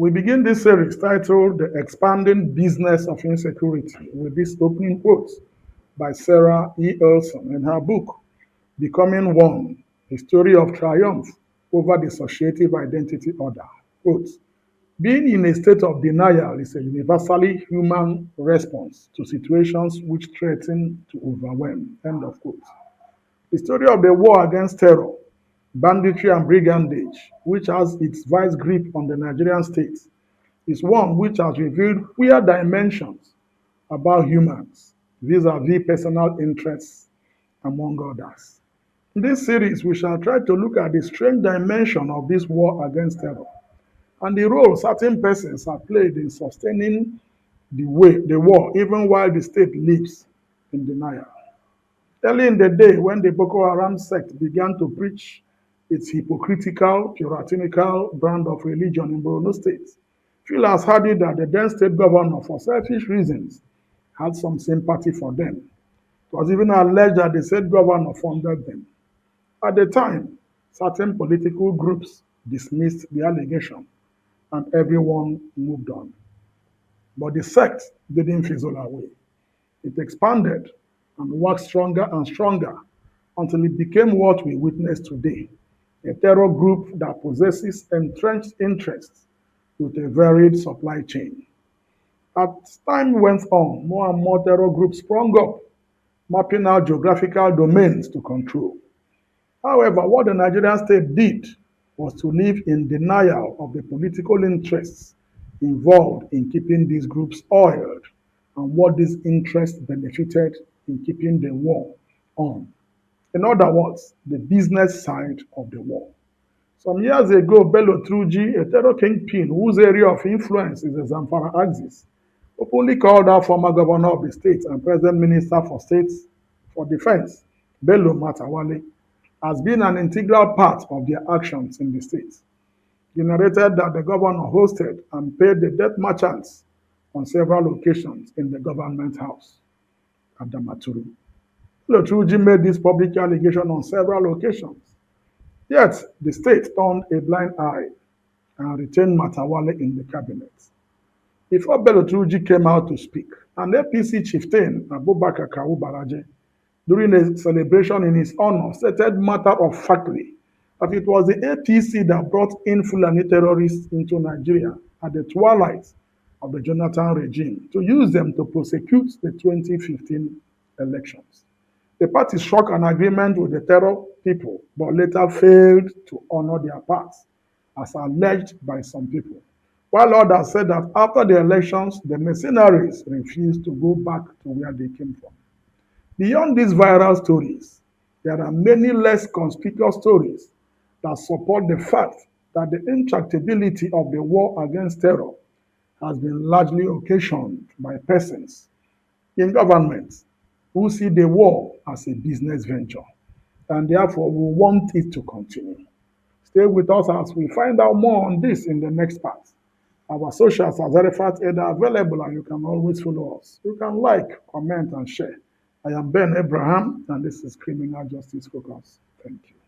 We begin this series titled The Expanding Business of Insecurity with this opening quote by Sarah E. Olson in her book, Becoming One, A Story of Triumph over Dissociative Identity Order. Quote, being in a state of denial is a universally human response to situations which threaten to overwhelm. End of quote. The story of the war against terror, banditry, and brigandage, which has its vice grip on the Nigerian state, is one which has revealed weird dimensions about humans vis-a-vis personal interests, among others. In this series, we shall try to look at the strange dimension of this war against terror and the role certain persons have played in sustaining the war even while the state lives in denial. Early in the day, when the Boko Haram sect began to preach its hypocritical, puritanical brand of religion in Borno State, Phil has had it that the then state governor, for selfish reasons, had some sympathy for them. It was even alleged that the state governor funded them. At the time, certain political groups dismissed the allegation and everyone moved on. But the sect didn't fizzle away. It expanded and worked stronger and stronger until it became what we witness today, a terror group that possesses entrenched interests with a varied supply chain. As time went on, more and more terror groups sprung up, mapping out geographical domains to control. However, what the Nigerian state did was to live in denial of the political interests involved in keeping these groups oiled and what these interests benefited in keeping the war on. In other words, the business side of the war. Some years ago, Bello Truji, a terror kingpin whose area of influence is the Zamfara axis, openly called out former governor of the state and present minister for states for defense, Bello Matawale, has been an integral part of their actions in the state. He narrated that the governor hosted and paid the death merchants on several occasions in the government house at Damaturu. Lotruji made this public allegation on several occasions. Yet, the state turned a blind eye and retained Matawale in the cabinet. Before Belotruji came out to speak, an APC chieftain, Abubakar Kawu Baraje, during a celebration in his honor, stated matter-of-factly that it was the APC that brought in Fulani terrorists into Nigeria at the twilight of the Jonathan regime to use them to prosecute the 2015 elections. The party struck an agreement with the terror people, but later failed to honor their parts, as alleged by some people. While others said that after the elections, the mercenaries refused to go back to where they came from. Beyond these viral stories, there are many less conspicuous stories that support the fact that the intractability of the war against terror has been largely occasioned by persons in government who see the war as a business venture and therefore will want it to continue. Stay with us as we find out more on this in the next part. Our socials are very fast and are available and you can always follow us. You can like, comment, and share. I am Ben Abraham, and this is Criminal Justice Focus. Thank you.